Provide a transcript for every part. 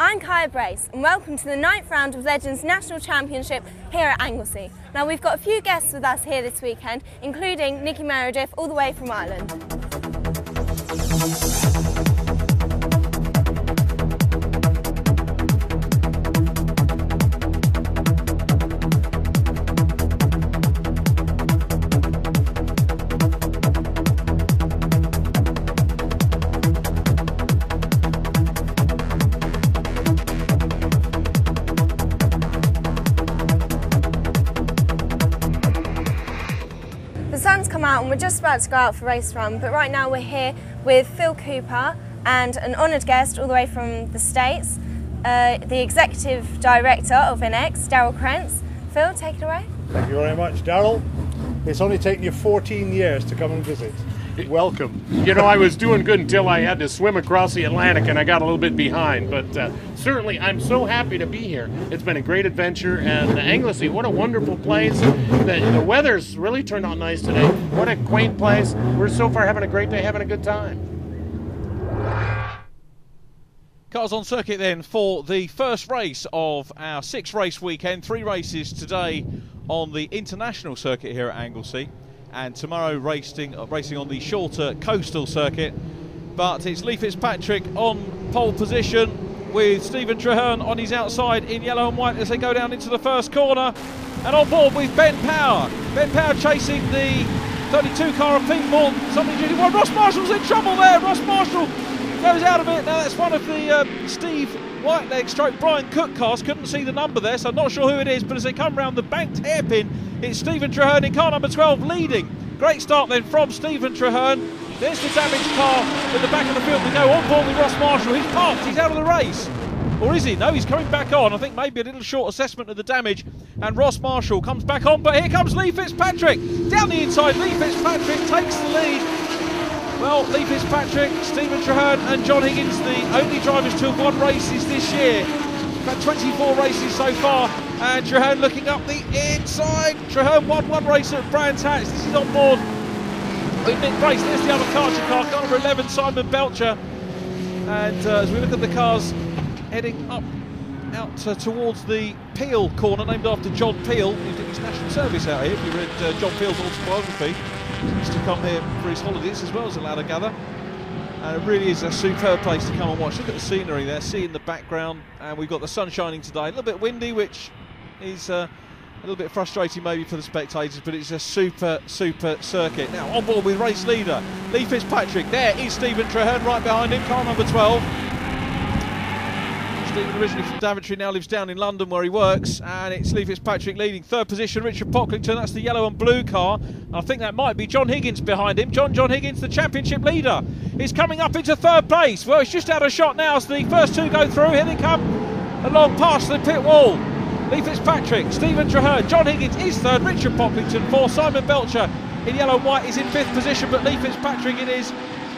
I'm Kaya Brace and welcome to the 9th round of Legends National Championship here at Anglesey. Now we've got a few guests with us here this weekend, including Nikki Meredith all the way from Ireland. The sun's come out and we're just about to go out for race run, but right now we're here with Phil Cooper and an honoured guest all the way from the States, the Executive Director of NX, Daryl Krentz. Phil, take it away. Thank you very much, Daryl. It's only taken you 14 years to come and visit. Welcome. You know, I was doing good until I had to swim across the Atlantic and I got a little bit behind, but certainly I'm so happy to be here. It's been a great adventure, and Anglesey, what a wonderful place. The weather's really turned out nice today. What a quaint place. We're so far having a great day, having a good time. Cars on circuit then for the first race of our 6-race weekend. 3 races today on the international circuit here at Anglesey, and tomorrow racing on the shorter coastal circuit. But it's Lee Fitzpatrick on pole position with Stephen Traherne on his outside in yellow and white as they go down into the first corner, and on board with Ben Power. Ben Power chasing the 32 car of Pete Morton. Well, Ross Marshall's in trouble there. Ross Marshall goes out of it. Now that's one of the Steve Whiteleg / Brian Cook cars. Couldn't see the number there, so I'm not sure who it is, but as they come round the banked hairpin, it's Stephen Traherne in car number 12 leading. Great start then from Stephen Traherne. There's the damaged car at the back of the field. We go on board with Ross Marshall. He's parked, he's out of the race. Or is he? No, he's coming back on. I think maybe a little short assessment of the damage. And Ross Marshall comes back on, but here comes Lee Fitzpatrick. Down the inside, Lee Fitzpatrick takes the lead. Well, Lee Fitzpatrick, Stephen Traherne and John Higgins, the only drivers to have won races this year. We've had 24 races so far, and Traherne looking up the inside. Traherne won 1 race at Brands Hatch. This is on board with Nick Brace. There's the other car number 11, Simon Belcher. And as we look at the cars heading up out towards the Peel corner, named after John Peel, who did his national service out here. If you read John Peel's autobiography, he used to come here for his holidays as well, as allowed to gather. And it really is a superb place to come and watch. Look at the scenery there, sea in the background, and we've got the sun shining today. A little bit windy, which is a little bit frustrating maybe for the spectators, but it's a super circuit. Now on board with race leader Lee Fitzpatrick. There is Stephen Traherne right behind him, car number 12. Stephen, originally from Daventry, now lives down in London where he works, and it's Lee Fitzpatrick leading. 3rd position, Richard Pocklington, that's the yellow and blue car. I think that might be John Higgins behind him. John Higgins, the championship leader, is coming up into 3rd place. Well, it's just out of shot now as the first 2 go through. Here they come along past the pit wall. Lee Fitzpatrick, Stephen Traherne, John Higgins is 3rd, Richard Pocklington 4th, Simon Belcher in yellow and white is in 5th position, but Lee Fitzpatrick it is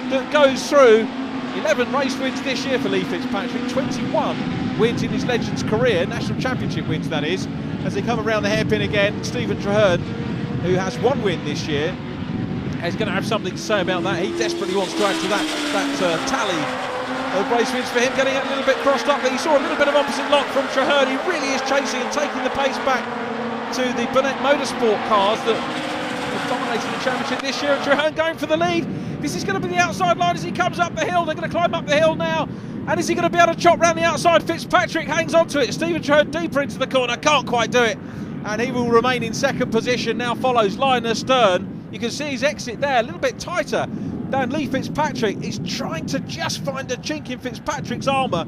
that goes through. 11 race wins this year for Lee Fitzpatrick, 21 wins in his Legends career, national championship wins that is, as they come around the hairpin again. Stephen Traherne, who has 1 win this year, is going to have something to say about that. He desperately wants to add to that tally of race wins for him, getting a little bit crossed up, but he saw a little bit of opposite lock from Traherne. He really is chasing and taking the pace back to the Burnett Motorsport cars that have dominated the championship this year, and Traherne going for the lead. This is going to be the outside line as he comes up the hill. They're going to climb up the hill now. And is he going to be able to chop round the outside? Fitzpatrick hangs on to it. Stephen Traherne deeper into the corner. Can't quite do it. And he will remain in 2nd position. Now follows Lionel Stern. You can see his exit there. A little bit tighter than Lee Fitzpatrick. He's trying to just find a chink in Fitzpatrick's armour.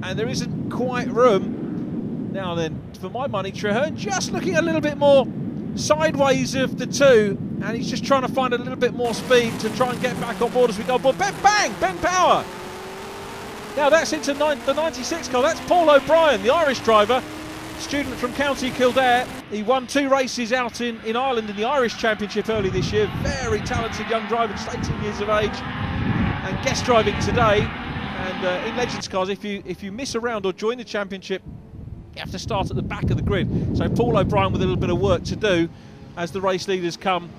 And there isn't quite room. Now then, for my money, Traherne just looking a little bit more sideways of the 2. And he's just trying to find a little bit more speed to try and get back on board as we go on board. Bang! Ben Power! Now that's into the 96 car. That's Paul O'Brien, the Irish driver, student from County Kildare. He won 2 races out in Ireland in the Irish Championship early this year. Very talented young driver, just 18 years of age, and guest driving today. And in Legends cars, if you miss a round or join the championship, you have to start at the back of the grid. So Paul O'Brien with a little bit of work to do as the race leaders come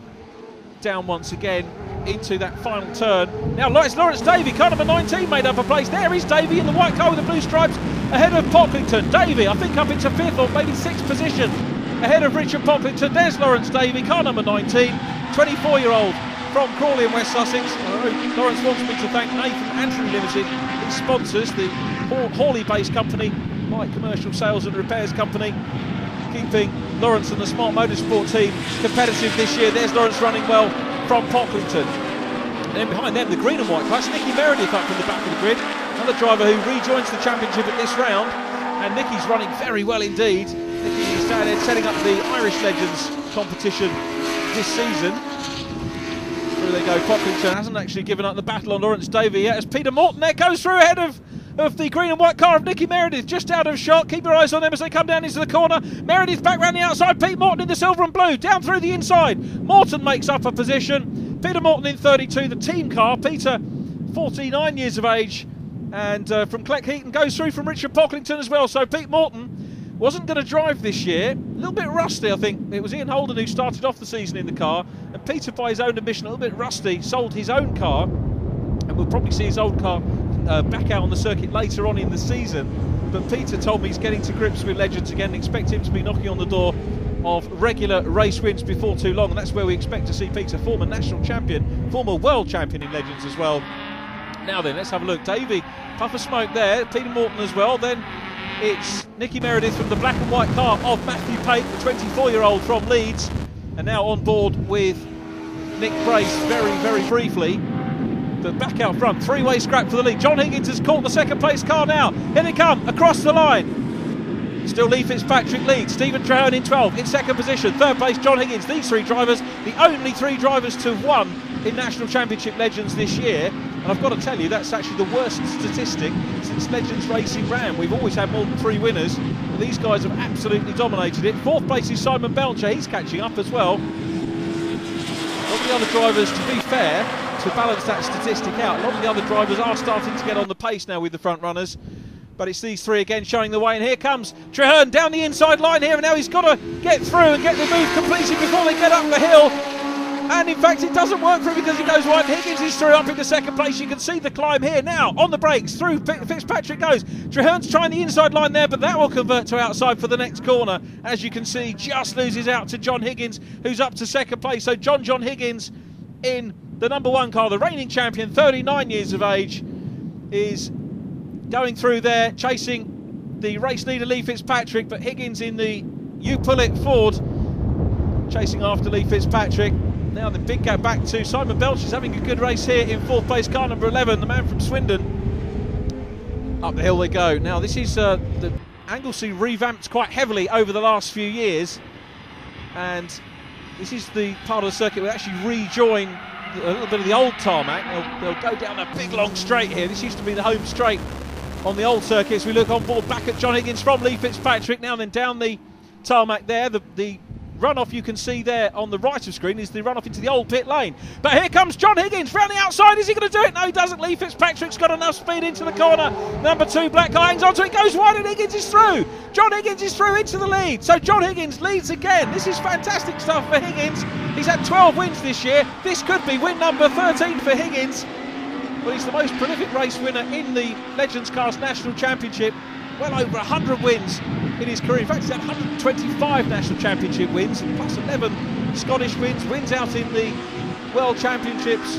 down once again. into that final turn. Now it's Lawrence Davey, car number 19, made up a place. There is Davey in the white car with the blue stripes, ahead of Pocklington. Davey, I think, up into 5th or maybe 6th position, ahead of Richard Pocklington. There's Lawrence Davey, car number 19, 24-year-old from Crawley in West Sussex. Lawrence wants me to thank Nathan Andrew Limited, his sponsors, the Hawley-based company, light commercial sales and repairs company, keeping Lawrence and the Smart Motorsport team competitive this year. There's Lawrence running well from Pocklington. And then behind them, the green and white class, Nicky Meredith up from the back of the grid, another driver who rejoins the championship at this round. And Nicky's running very well indeed. Nicky is setting up the Irish Legends competition this season. Through they go. Pocklington hasn't actually given up the battle on Lawrence Davey yet, as Peter Morton there goes through ahead of the green and white car of Nicky Meredith, just out of shot. Keep your eyes on them as they come down into the corner. Meredith back round the outside. Pete Morton in the silver and blue, down through the inside. Morton makes up a position. Peter Morton in 32, the team car. Peter, 49 years of age, and from Cleckheaton goes through from Richard Pocklington as well. So Pete Morton wasn't going to drive this year. A little bit rusty, I think. It was Ian Holden who started off the season in the car, and Peter, by his own admission, a little bit rusty, sold his own car, and we'll probably see his old car back out on the circuit later on in the season. But Peter told me he's getting to grips with Legends again. Expect him to be knocking on the door of regular race wins before too long, and that's where we expect to see Peter, former national champion, former world champion in Legends as well. Now then, let's have a look. Davey, puff of smoke there. Peter Morton as well. Then it's Nicky Meredith from the black and white car of Matthew Pate, the 24-year-old from Leeds, and now on board with Nick Brace very, very briefly. But back out front, three-way scrap for the lead. John Higgins has caught the second place car now. Here they come, across the line. Still Lee Fitzpatrick leads. Stephen Traherne in 12th, in second position. Third place, John Higgins. These three drivers, the only three drivers to have won in National Championship Legends this year. And I've got to tell you, that's actually the worst statistic since Legends Racing ran. We've always had more than three winners, but these guys have absolutely dominated it. Fourth place is Simon Belcher. He's catching up as well. A lot of the other drivers, to be fair, to balance that statistic out, a lot of the other drivers are starting to get on the pace now with the front runners, but it's these three again showing the way. And here comes Traherne down the inside line here, and now he's got to get through and get the move completed before they get up the hill. And in fact it doesn't work for him because he goes wide. Higgins is through up into second place. You can see the climb here now on the brakes. Through Fitzpatrick goes. Traherne's trying the inside line there, but that will convert to outside for the next corner. As you can see, just loses out to John Higgins, who's up to second place. So John Higgins in the number one car, the reigning champion, 39 years of age, is going through there, chasing the race leader Lee Fitzpatrick, but Higgins in the You Pull It Ford, chasing after Lee Fitzpatrick. Now the big gap back to Simon Belcher's having a good race here in fourth place, car number 11, the man from Swindon. Up the hill they go. Now this is the Anglesey revamped quite heavily over the last few years, and this is the part of the circuit where they actually rejoin a little bit of the old tarmac. They'll go down a big long straight here. This used to be the home straight on the old circuit. As we look on board back at John Higgins from Lee Fitzpatrick, now then down the tarmac there. The runoff you can see there on the right of screen is the runoff into the old pit lane. But here comes John Higgins round the outside. Is he going to do it? No, he doesn't. Lee Fitzpatrick's got enough speed into the corner. Number 2 black car hangs onto it, goes wide, and Higgins is through. John Higgins is through into the lead. So John Higgins leads again. This is fantastic stuff for Higgins. He's had 12 wins this year. This could be win number 13 for Higgins. Well, he's the most prolific race winner in the Legends Cars National Championship. Well over 100 wins in his career. In fact, he's had 125 National Championship wins, plus 11 Scottish wins out in the World Championships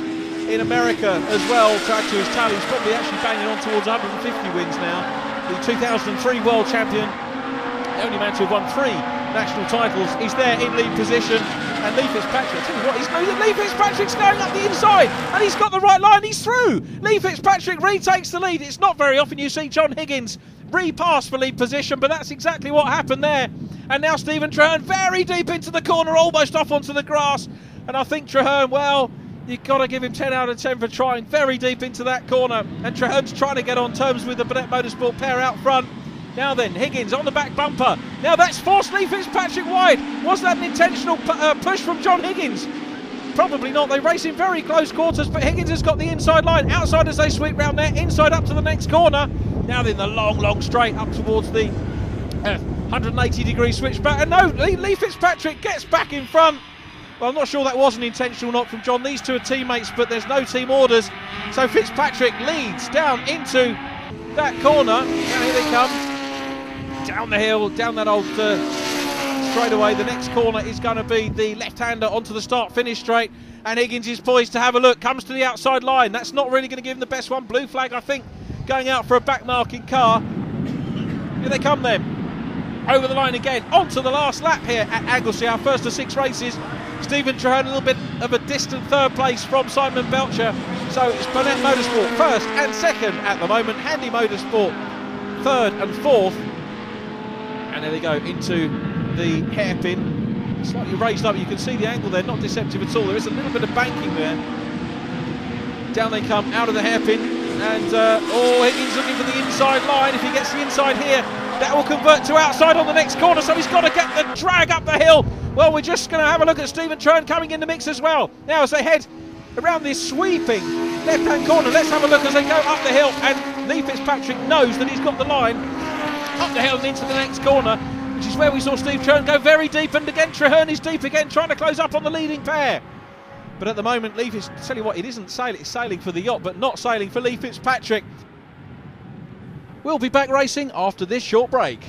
in America as well. To add to his tally, he's probably actually banging on towards 150 wins now. The 2003 World Champion, the only man to have won 3 national titles, is there in lead position. And Lee Fitzpatrick, I tell you what, Lee Fitzpatrick's going up the inside, and he's got the right line, he's through. Lee Fitzpatrick retakes the lead. It's not very often you see John Higgins repass for lead position, but that's exactly what happened there. And now Stephen Traherne very deep into the corner, almost off onto the grass. And I think Traherne, well, you've got to give him 10 out of 10 for trying very deep into that corner. And Traherne's trying to get on terms with the Burnett Motorsport pair out front. Now then, Higgins on the back bumper. Now that's forced Lee Fitzpatrick wide. Was that an intentional push from John Higgins? Probably not. They race in very close quarters, but Higgins has got the inside line. Outside as they sweep round there, inside up to the next corner. Now then, the long straight up towards the 180-degree switchback. And no, Lee Fitzpatrick gets back in front. Well, I'm not sure that was an intentional knock from John. These two are teammates, but there's no team orders. So Fitzpatrick leads down into that corner. And here they come. Down the hill, down that old straightaway. The next corner is going to be the left-hander onto the start-finish straight. And Higgins is poised to have a look. Comes to the outside line. That's not really going to give him the best one. Blue flag, I think, going out for a back-marking car. Here they come then. Over the line again, onto the last lap here at Anglesey, our first of 6 races. Stephen Traherne a little bit of a distant third place from Simon Belcher. So it's Burnett Motorsport first and second at the moment. Handy Motorsport third and fourth. And there they go into the hairpin. Slightly raised up, you can see the angle there, not deceptive at all. There is a little bit of banking there. Down they come out of the hairpin. And Higgins looking for the inside line. If he gets the inside here, that will convert to outside on the next corner, so he's got to get the drag up the hill. Well, we're just going to have a look at Stephen Traherne coming in the mix as well. Now, as they head around this sweeping left-hand corner, let's have a look as they go up the hill. And Lee Fitzpatrick knows that he's got the line up the hill and into the next corner, which is where we saw Steve Traherne go very deep. And again, Traherne is deep again, trying to close up on the leading pair. But at the moment, Lee Fitzpatrick, tell you what, it isn't sailing, it's sailing for the yacht, but not sailing for Lee Fitzpatrick. We'll be back racing after this short break.